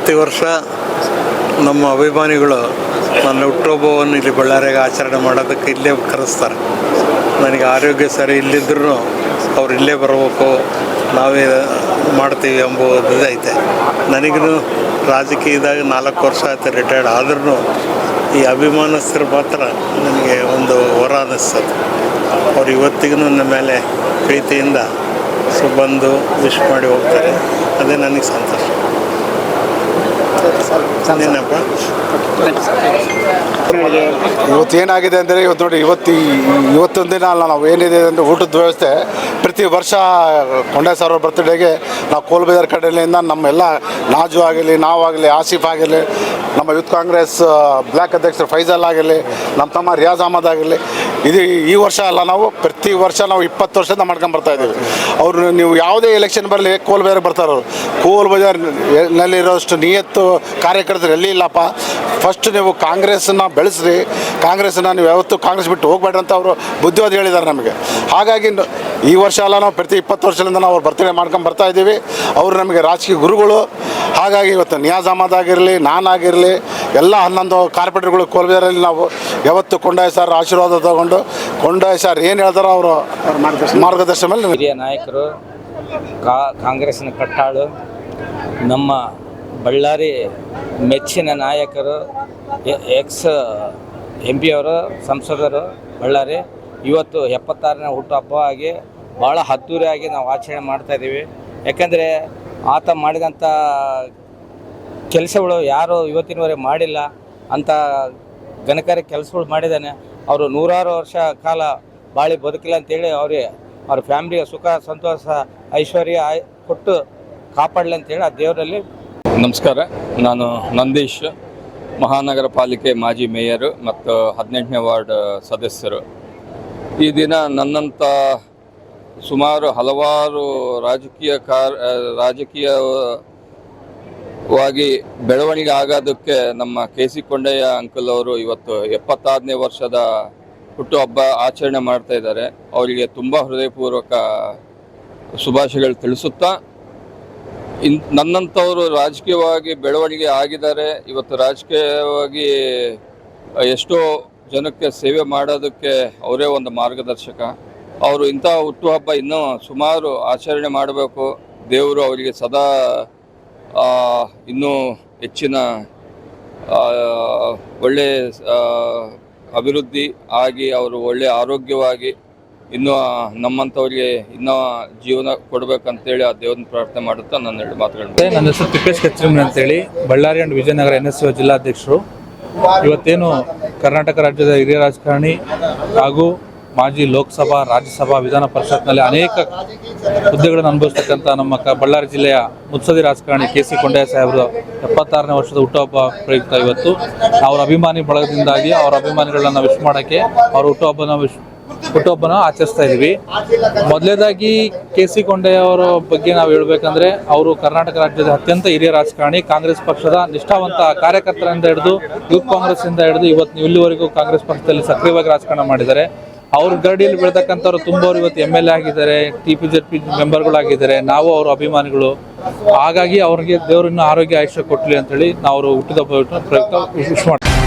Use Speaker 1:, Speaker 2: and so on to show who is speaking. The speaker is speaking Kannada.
Speaker 1: ಪ್ರತಿ ವರ್ಷ ನಮ್ಮ ಅಭಿಮಾನಿಗಳು ನನ್ನ ಹುಟ್ಟುಹಬ್ಬವನ್ನು ಇಲ್ಲಿ ಬಳ್ಳಾರಿಯಾಗ ಆಚರಣೆ ಮಾಡೋದಕ್ಕೆ ಇಲ್ಲೇ ಕರೆಸ್ತಾರೆ. ನನಗೆ ಆರೋಗ್ಯ ಸರಿ ಇಲ್ಲಿದ್ದರೂ ಅವ್ರು ಇಲ್ಲೇ ಬರಬೇಕು, ನಾವೇ ಮಾಡ್ತೀವಿ ಎಂಬುದು ಐತೆ. ನನಗೂ ರಾಜಕೀಯದಾಗ 4 ವರ್ಷ ಆಯ್ತು ರಿಟೈರ್ಡ್ ಆದ್ರೂ ಈ ಅಭಿಮಾನಸ್ಥರು ಮಾತ್ರ ನನಗೆ ಒಂದು ವರ ಅನ್ನಿಸ್ತದೆ. ಅವ್ರು ಇವತ್ತಿಗೂ ನನ್ನ ಮೇಲೆ ಪ್ರೀತಿಯಿಂದ ಬಂದು ವಿಶ್ ಮಾಡಿ ಹೋಗ್ತಾರೆ. ಅದೇ ನನಗೆ ಸಂತೋಷ.
Speaker 2: ಇವತ್ತೇನಾಗಿದೆ ಅಂದರೆ ಇವತ್ತು ನೋಡಿ, ಇವತ್ತೊಂದು ದಿನ ಅಲ್ಲ, ನಾವು ಏನಿದೆ ಅಂದರೆ ಊಟದ ವ್ಯವಸ್ಥೆ ಪ್ರತಿ ವರ್ಷ ಕೊಂಡೆ ಸರ್ ಬರ್ತ್ಡೇಗೆ ನಾವು ಕೋಲ್ಬಜಾರ್ ಕಡೆಯಿಂದ ನಮ್ಮೆಲ್ಲ ನಾಜು ಆಗಿರಲಿ, ನಾವಾಗಲಿ, ಆಸಿಫ್ ಆಗಿರಲಿ, ನಮ್ಮ ಯೂತ್ ಕಾಂಗ್ರೆಸ್ ಬ್ಲ್ಯಾಕ್ ಅಧ್ಯಕ್ಷರು ಫೈಜಲ್ ಆಗಿರಲಿ, ನಮ್ಮ ತಮ್ಮ ರಿಯಾಜ್ ಅಹಮದ್ ಆಗಿರಲಿ, ಇದು ಈ ವರ್ಷ ಅಲ್ಲ, ನಾವು ಪ್ರತಿ ವರ್ಷ ನಾವು 20 ವರ್ಷದಿಂದ ಮಾಡ್ಕೊಂಡು ಬರ್ತಾಯಿದ್ದೀವಿ. ಅವರು ನೀವು ಯಾವುದೇ ಎಲೆಕ್ಷನ್ ಬರಲಿ ಕೋಲ್ಬಜಾರ್ಗೆ ಬರ್ತಾರೆ. ಅವರು ಕೋಲ್ಬಜಾರ್ನಲ್ಲಿರೋಷ್ಟು ನಿಯತ್ತು ಕಾರ್ಯಕರ್ತರು ಎಲ್ಲಿ ಇಲ್ಲಪ್ಪ. ಫಸ್ಟ್ ನೀವು ಕಾಂಗ್ರೆಸ್ಸನ್ನು ಬೆಳೆಸ್ರಿ, ಕಾಂಗ್ರೆಸ್ಸನ್ನು ನೀವು ಯಾವತ್ತೂ ಕಾಂಗ್ರೆಸ್ ಬಿಟ್ಟು ಹೋಗ್ಬೇಡ್ರಿ ಅಂತ ಅವರು ಬುದ್ಧಿವಾದ ಹೇಳಿದ್ದಾರೆ ನಮಗೆ. ಹಾಗಾಗಿ ಈ ವರ್ಷ ಅಲ್ಲ, ನಾವು ಪ್ರತಿ 20 ವರ್ಷದಿಂದ ನಾವು ಅವ್ರ ಬರ್ತಡೇ ಮಾಡ್ಕೊಂಡು ಬರ್ತಾಯಿದ್ದೀವಿ. ಅವರು ನಮಗೆ ರಾಜಕೀಯ ಗುರುಗಳು. ಹಾಗಾಗಿ ಇವತ್ತು ನಿಯಾಜ್ ಅಹಮದ್ ಆಗಿರಲಿ, ನಾನಾಗಿರಲಿ, ಎಲ್ಲ 11 ಕಾರ್ಪೊರೇಟರ್ಗಳು ಕೋಲ್ಬಜಾರಲ್ಲಿ ನಾವು ಯಾವತ್ತು ಕೊಂಡಾಯ ಸರ್ ಆಶೀರ್ವಾದ ತಗೊಂಡು ಕೊಂಡಾಯ ಸರ್ ಏನು ಹೇಳ್ತಾರೋ ಅವರು ಮಾರ್ಗದರ್ಶನ ಮೇಲೆ
Speaker 3: ಹಿರಿಯ ನಾಯಕರು, ಕಾಂಗ್ರೆಸ್ನ ಕಟ್ಟಾಳು, ನಮ್ಮ ಬಳ್ಳಾರಿ ಮೆಚ್ಚಿನ ನಾಯಕರು, ಎಕ್ಸ್ MP ಅವರು, ಸಂಸದರು ಬಳ್ಳಾರಿ. ಇವತ್ತು 76ನೇ ಹುಟ್ಟುಹಬ್ಬ ಆಗಿ ಭಾಳ ಅದ್ದೂರಿಯಾಗಿ ನಾವು ಆಚರಣೆ ಮಾಡ್ತಾಯಿದ್ದೀವಿ. ಯಾಕಂದರೆ ಆತ ಮಾಡಿದಂಥ ಕೆಲಸಗಳು ಯಾರು ಇವತ್ತಿನವರೆಗೆ ಮಾಡಿಲ್ಲ ಅಂಥ ಘನಕಾರ್ಯ ಕೆಲಸಗಳು ಮಾಡಿದ್ದಾನೆ. ಅವರು 100 ವರ್ಷ ಕಾಲ ಬಾಳಿ ಬದುಕಿಲ್ಲ ಅಂತೇಳಿ ಅವ್ರ ಫ್ಯಾಮಿಲಿಯ ಸುಖ ಸಂತೋಷ ಐಶ್ವರ್ಯ ಕೊಟ್ಟು ಕಾಪಾಡಲಿ ಅಂತೇಳಿ ಆ ದೇವರಲ್ಲಿ.
Speaker 4: ನಮಸ್ಕಾರ, ನಾನು ನಂದೀಶ್, ಮಹಾನಗರ ಪಾಲಿಕೆ ಮಾಜಿ ಮೇಯರು ಮತ್ತು 18ನೇ ವಾರ್ಡ್ ಸದಸ್ಯರು. ಈ ದಿನ ನನ್ನಂಥ ಸುಮಾರು ಹಲವಾರು ರಾಜಕೀಯವಾಗಿ ಬೆಳವಣಿಗೆ ಆಗೋದಕ್ಕೆ ನಮ್ಮ KC ಕೊಂಡಯ್ಯ ಅಂಕಲ್ ಅವರು ಇವತ್ತು 76ನೇ ವರ್ಷದ ಹುಟ್ಟುಹಬ್ಬ ಆಚರಣೆ ಮಾಡ್ತಾ ಇದ್ದಾರೆ. ಅವರಿಗೆ ತುಂಬ ಹೃದಯಪೂರ್ವಕ ಶುಭಾಶಯಗಳು ತಿಳಿಸುತ್ತಾ, ನನ್ನಂಥವರು ರಾಜಕೀಯವಾಗಿ ಬೆಳವಣಿಗೆ ಆಗಿದ್ದಾರೆ. ಇವತ್ತು ರಾಜಕೀಯವಾಗಿ ಎಷ್ಟೋ ಜನಕ್ಕೆ ಸೇವೆ ಮಾಡೋದಕ್ಕೆ ಅವರೇ ಒಂದು ಮಾರ್ಗದರ್ಶಕ. ಅವರು ಇಂಥ ಹುಟ್ಟುಹಬ್ಬ ಇನ್ನೂ ಸುಮಾರು ಆಚರಣೆ ಮಾಡಬೇಕು. ದೇವರು ಅವರಿಗೆ ಸದಾ ಇನ್ನೂ ಹೆಚ್ಚಿನ ಒಳ್ಳೆಯ ಅಭಿವೃದ್ಧಿ ಆಗಿ ಅವರು ಒಳ್ಳೆಯ ಆರೋಗ್ಯವಾಗಿ ಇನ್ನೂ ನಮ್ಮಂಥವ್ರಿಗೆ ಇನ್ನೂ ಜೀವನ ಕೊಡಬೇಕಂತೇಳಿ ಆ ದೇವ್ರನ್ನ ಪ್ರಾರ್ಥನೆ ಮಾಡುತ್ತಾ ನಾನು 2 ಮಾತುಗಳು.
Speaker 5: ನನ್ನ ಹೆಸರು ತಿಪ್ಪೇಶ್ ಕಚ್ಚಿಮನಿ ಅಂತೇಳಿ, ಬಳ್ಳಾರಿ ಆ್ಯಂಡ್ ವಿಜಯನಗರ NSU ಜಿಲ್ಲಾಧ್ಯಕ್ಷರು. ಇವತ್ತೇನು ಕರ್ನಾಟಕ ರಾಜ್ಯದ ಹಿರಿಯ ರಾಜಕಾರಣಿ ಹಾಗೂ ಮಾಜಿ ಲೋಕಸಭಾ, ರಾಜ್ಯಸಭಾ, ವಿಧಾನ ಪರಿಷತ್ನಲ್ಲಿ ಅನೇಕ ಹುದ್ದೆಗಳನ್ನು ಅನುಭವಿಸ್ತಕ್ಕಂಥ ನಮ್ಮ ಬಳ್ಳಾರಿ ಜಿಲ್ಲೆಯ ಮುತ್ಸದಿ ರಾಜಕಾರಣಿ KC ಕೊಂಡಯ್ಯ ಸಾಹೇಬರು 76ನೇ ವರ್ಷದ ಹುಟ್ಟುಹಬ್ಬ ಪ್ರಯುಕ್ತ ಇವತ್ತು ಅವರ ಅಭಿಮಾನಿ ಬಳಗದಿಂದಾಗಿ ಅವರ ಅಭಿಮಾನಿಗಳನ್ನ ವಿಶ್ ಮಾಡೋಕ್ಕೆ ಅವರ ಹುಟ್ಟುಹಬ್ಬನ ಆಚರಿಸ್ತಾ ಇದ್ದೀವಿ. ಮೊದಲೇದಾಗಿ KC ಕೊಂಡಯ್ಯ ಅವರ ಬಗ್ಗೆ ನಾವು ಹೇಳ್ಬೇಕಂದ್ರೆ, ಅವರು ಕರ್ನಾಟಕ ರಾಜ್ಯದ ಅತ್ಯಂತ ಹಿರಿಯ ರಾಜಕಾರಣಿ, ಕಾಂಗ್ರೆಸ್ ಪಕ್ಷದ ನಿಷ್ಠಾವಂತ ಕಾರ್ಯಕರ್ತರಿಂದ ಹಿಡಿದು ಯೂತ್ ಕಾಂಗ್ರೆಸ್ ಇಂದ ಹಿಡಿದು ಇವತ್ತು ಇಲ್ಲಿವರೆಗೂ ಕಾಂಗ್ರೆಸ್ ಪಕ್ಷದಲ್ಲಿ ಸಕ್ರಿಯವಾಗಿ ರಾಜಕಾರಣ ಮಾಡಿದ್ದಾರೆ. ಅವ್ರ ಗರಡಿಯಲ್ಲಿ ಬೆಳೆತಕ್ಕಂಥವ್ರು ತುಂಬವರು ಇವತ್ತು MLA ಆಗಿದ್ದಾರೆ, TPJP ಮೆಂಬರ್ಗಳಾಗಿದ್ದಾರೆ. ನಾವು ಅವರ ಅಭಿಮಾನಿಗಳು. ಹಾಗಾಗಿ ಅವ್ರಿಗೆ ದೇವರು ಇನ್ನೂ ಆರೋಗ್ಯ ಆಯುಷ್ಯ ಕೊಟ್ಟಲಿ ಅಂತೇಳಿ ನಾವು ಅವರು ಹುಟ್ಟಿದ ಪ್ರಯುಕ್ತ ವಿಶ್ ಮಾಡ್ತೀವಿ.